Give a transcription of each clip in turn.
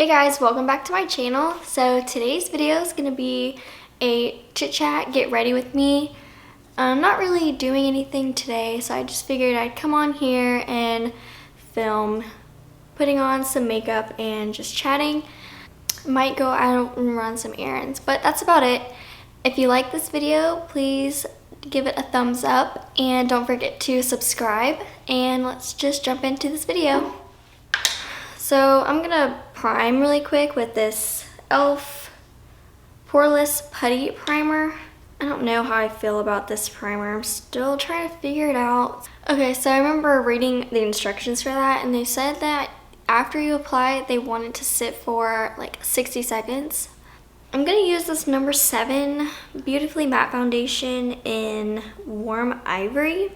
Hey guys, welcome back to my channel. So today's video is going to be a chit chat, get ready with me. I'm not really doing anything today, so I just figured I'd come on here and film putting on some makeup and just chatting. Might go out and run some errands, but that's about it. If you like this video, please give it a thumbs up and don't forget to subscribe, and let's just jump into this video. So I'm gonna prime really quick with this e.l.f. Poreless Putty Primer. I don't know how I feel about this primer. I'm still trying to figure it out. Okay, so I remember reading the instructions for that, and they said that after you apply it, they want it to sit for like 60 seconds. I'm gonna use this number 7 Beautifully Matte Foundation in Warm Ivory.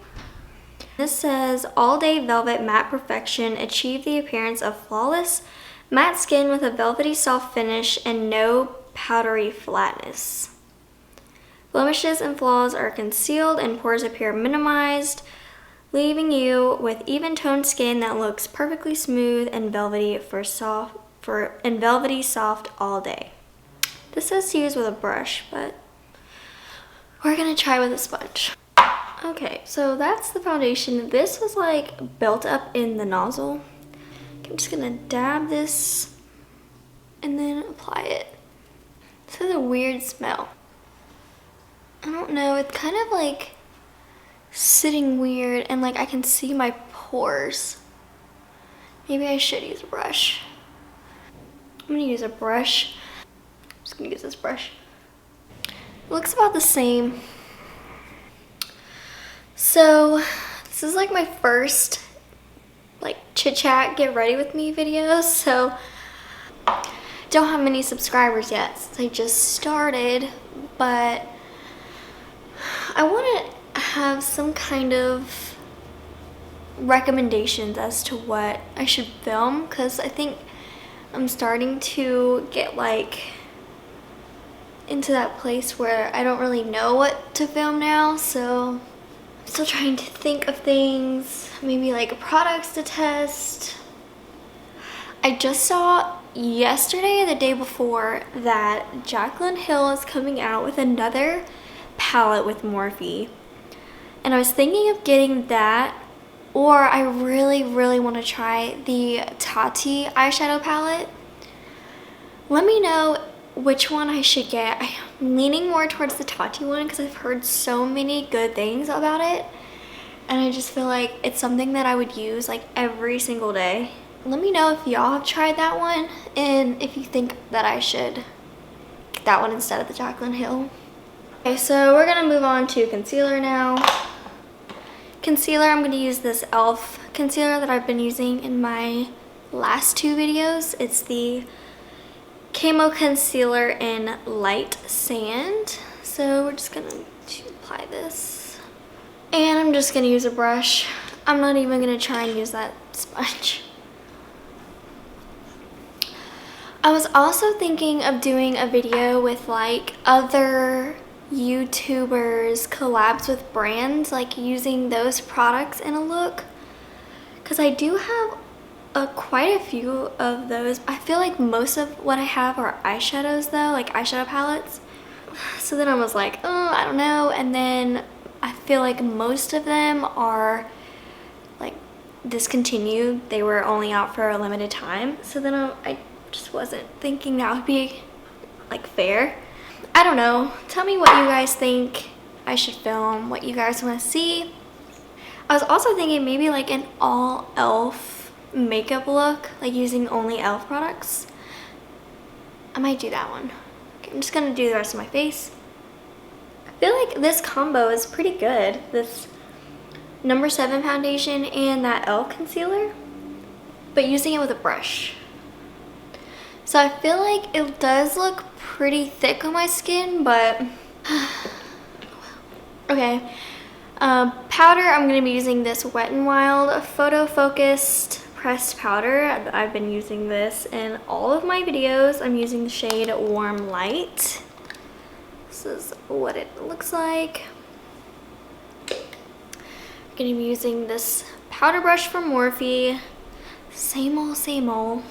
This says, all day velvet matte perfection, achieve the appearance of flawless matte skin with a velvety soft finish and no powdery flatness. Blemishes and flaws are concealed and pores appear minimized, leaving you with even toned skin that looks perfectly smooth and velvety soft all day. This says to use with a brush, but we're gonna try with a sponge. Okay, so that's the foundation. This was like built up in the nozzle. I'm just gonna dab this and then apply it. This has a weird smell. I don't know, it's kind of like sitting weird and like I can see my pores. Maybe I should use a brush. I'm gonna use a brush. I'm just gonna use this brush. It looks about the same. So this is like my first like chit chat get ready with me video, so don't have many subscribers yet since I just started, but I want to have some kind of recommendations as to what I should film, because I think I'm starting to get like into that place where I don't really know what to film now, so I'm still trying to think of things, maybe like products to test. I just saw yesterday or the day before that Jaclyn Hill is coming out with another palette with Morphe. And I was thinking of getting that, or I really want to try the Tati eyeshadow palette. Let me know which one I should get. I'm leaning more towards the Tati one because I've heard so many good things about it, and I just feel like it's something that I would use like every single day. Let me know if y'all have tried that one and if you think that I should get that one instead of the Jaclyn Hill. Okay, so we're gonna move on to concealer now. Concealer, I'm gonna use this e.l.f. concealer that I've been using in my last 2 videos. It's the Camo Concealer in Light Sand. So we're just gonna apply this. And I'm just gonna use a brush. I'm not even gonna try and use that sponge. I was also thinking of doing a video with like other YouTubers collabs with brands, like using those products in a look, because I do have quite a few of those. I feel like most of what I have are eyeshadows though, like eyeshadow palettes. So then I was like, oh, I don't know. And then I feel like most of them are like discontinued. They were only out for a limited time. So then I just wasn't thinking that would be like fair. I don't know. Tell me what you guys think I should film, what you guys want to see. I was also thinking maybe like an all e.l.f. makeup look, like using only e.l.f. products. I might do that one. Okay, I'm just gonna do the rest of my face. I feel like this combo is pretty good. This number 7 foundation and that e.l.f. concealer, but using it with a brush. So I feel like it does look pretty thick on my skin, but okay. Powder, I'm going to be using this Wet n Wild Photo Focused Pressed Powder. I've been using this in all of my videos. I'm using the shade Warm Light. This is what it looks like. I'm going to be using this powder brush from Morphe. Same old, same old.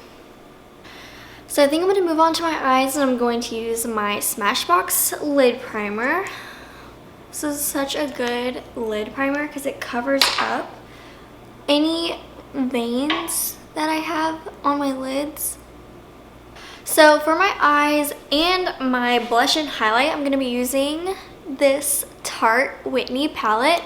So I think I'm going to move on to my eyes, and I'm going to use my Smashbox lid primer. This is such a good lid primer because it covers up any veins that I have on my lids. So for my eyes and my blush and highlight, I'm going to be using this Tarte Whitney palette.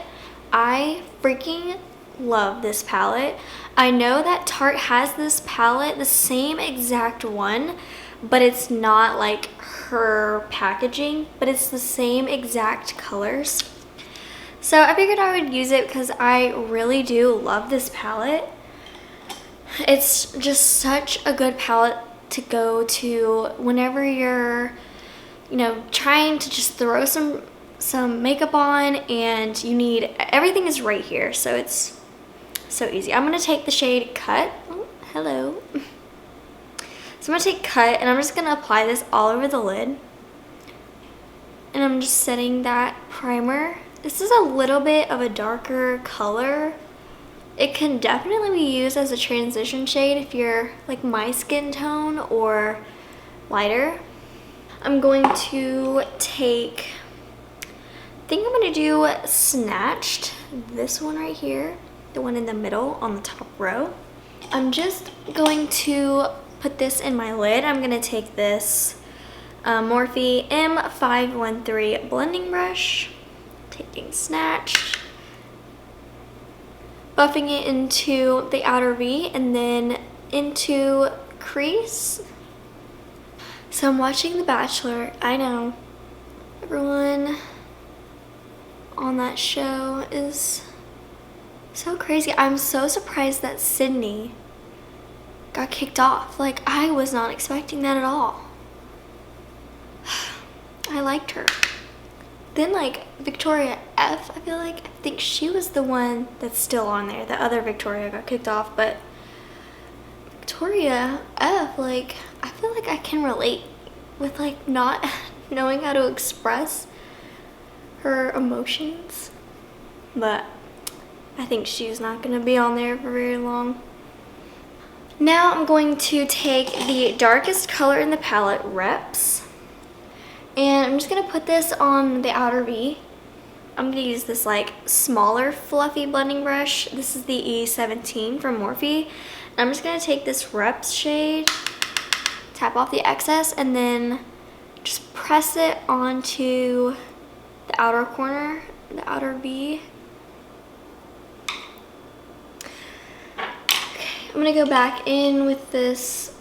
I freaking love this palette. I know that Tarte has this palette, the same exact one, but it's not like her packaging, but it's the same exact colors. So I figured I would use it because I really do love this palette. It's just such a good palette to go to whenever you're, trying to just throw some makeup on and you need, everything is right here. So it's so easy. I'm gonna take the shade Cut. Oh, hello. So I'm gonna take Cut and I'm just gonna apply this all over the lid. And I'm just setting that primer. This is a little bit of a darker color. It can definitely be used as a transition shade if you're like my skin tone or lighter. I'm going to take, I think I'm gonna do Snatched, this one right here, the one in the middle on the top row. I'm just going to put this in my lid. I'm gonna take this Morphe M513 blending brush, taking Snatched, buffing it into the outer V and then into crease. So I'm watching The Bachelor. I know everyone on that show is so crazy. I'm so surprised that Sydney got kicked off. Like, I was not expecting that at all. I liked her. Then like Victoria F, I think she was the one that's still on there. The other Victoria got kicked off, but Victoria F, like, I feel like I can relate with like not knowing how to express her emotions. But I think she's not gonna be on there for very long. Now I'm going to take the darkest color in the palette, Reps. And I'm just gonna put this on the outer V. I'm gonna use this like smaller fluffy blending brush. This is the E17 from Morphe. And I'm just gonna take this Reps shade, tap off the excess, and then just press it onto the outer corner, the outer V. Okay, I'm gonna go back in with this,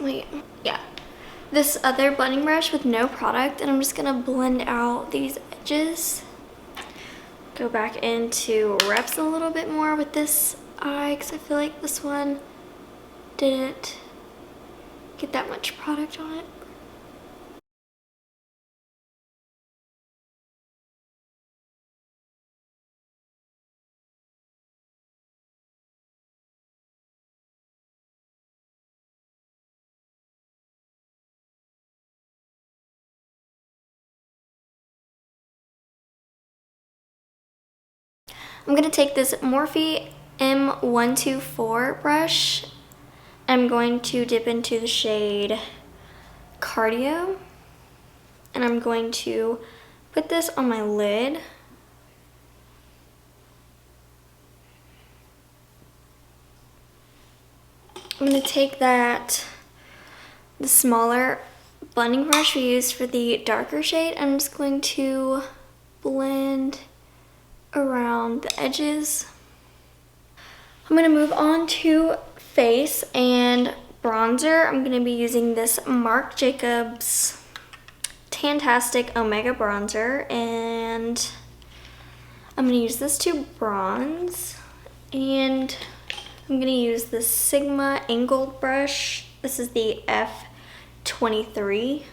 this other blending brush with no product, and I'm just gonna blend out these edges. Go back into Reps a little bit more with this eye because I feel like this one didn't get that much product on it. I'm gonna take this Morphe M124 brush. I'm going to dip into the shade Cardio, and I'm going to put this on my lid. I'm gonna take the smaller blending brush we used for the darker shade. I'm just going to blend around the edges. I'm gonna move on to face and bronzer. I'm gonna be using this Marc Jacobs Tantastic Omega bronzer, and I'm gonna use this to bronze, and I'm gonna use this Sigma angled brush. This is the F23.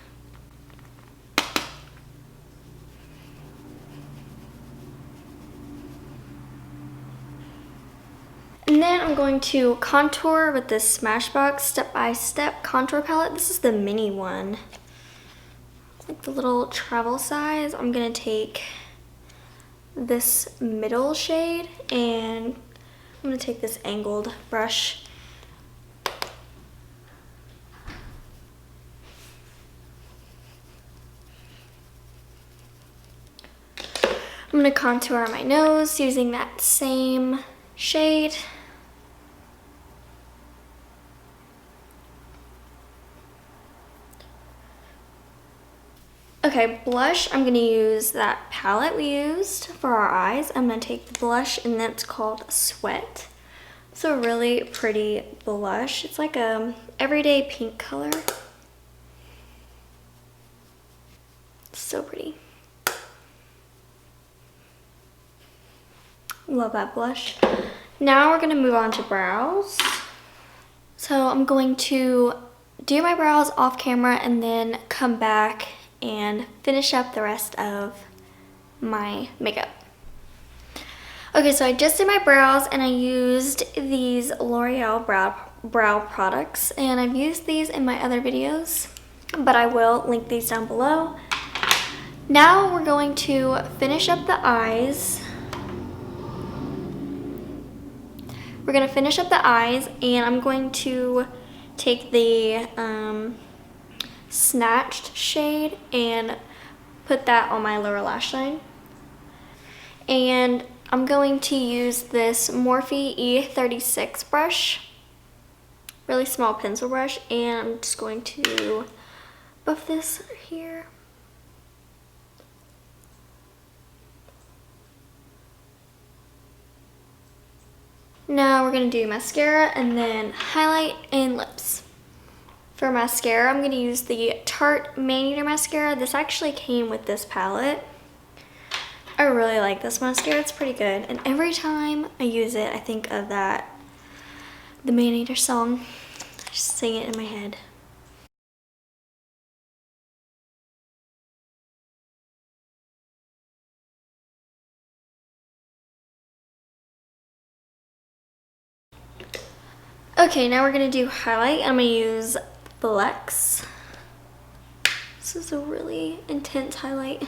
And then I'm going to contour with this Smashbox Step by Step contour palette. This is the mini one. It's like the little travel size. I'm gonna take this middle shade and I'm gonna take this angled brush. I'm gonna contour my nose using that same shade. Okay, blush, I'm gonna use that palette we used for our eyes. I'm gonna take the blush, and that's called Sweat. It's a really pretty blush. It's like a everyday pink color. So pretty. Love that blush. Now we're gonna move on to brows. So I'm going to do my brows off camera and then come back and finish up the rest of my makeup. Okay, so I just did my brows and I used these L'Oreal brow products, and I've used these in my other videos, but I will link these down below. Now we're going to finish up the eyes. We're gonna finish up the eyes, and I'm going to take the Snatched shade and put that on my lower lash line. And I'm going to use this Morphe E36 brush, really small pencil brush, and I'm just going to buff this here. Now we're gonna do mascara and then highlight and lips. For mascara, I'm gonna use the Tarte Maneater mascara. This actually came with this palette. I really like this mascara, it's pretty good. And every time I use it, I think of the Maneater song. I just sing it in my head. Okay, now we're gonna do highlight. I'm gonna use Flex. This is a really intense highlight.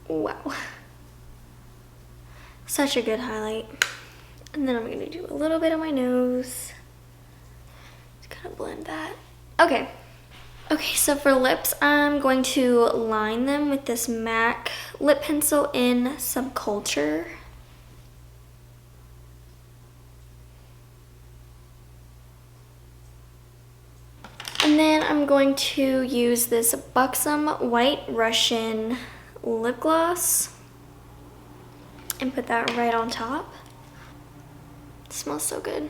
Wow. Such a good highlight. And then I'm gonna do a little bit on my nose. Just kind of blend that. Okay. Okay, so for lips, I'm going to line them with this MAC lip pencil in Subculture. And then I'm going to use this Buxom White Russian lip gloss and put that right on top. It smells so good.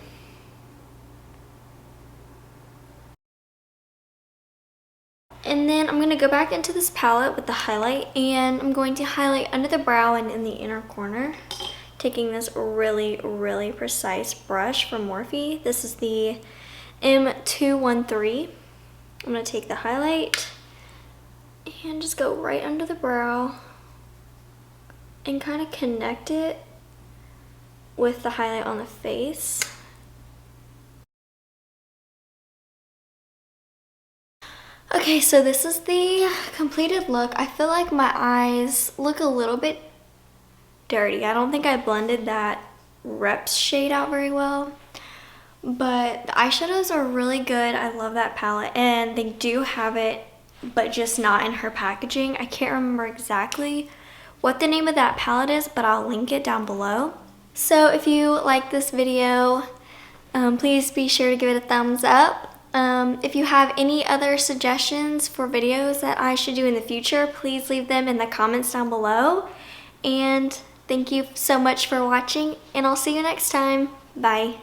And then I'm going to go back into this palette with the highlight, and I'm going to highlight under the brow and in the inner corner, taking this really, really precise brush from Morphe. This is the M213. I'm going to take the highlight and just go right under the brow and kind of connect it with the highlight on the face. Okay, so this is the completed look. I feel like my eyes look a little bit dirty. I don't think I blended that Reps shade out very well, but the eyeshadows are really good. I love that palette, and they do have it, but just not in her packaging. I can't remember exactly what the name of that palette is, but I'll link it down below. So if you like this video, please be sure to give it a thumbs up. If you have any other suggestions for videos that I should do in the future, please leave them in the comments down below. And thank you so much for watching, and I'll see you next time. Bye.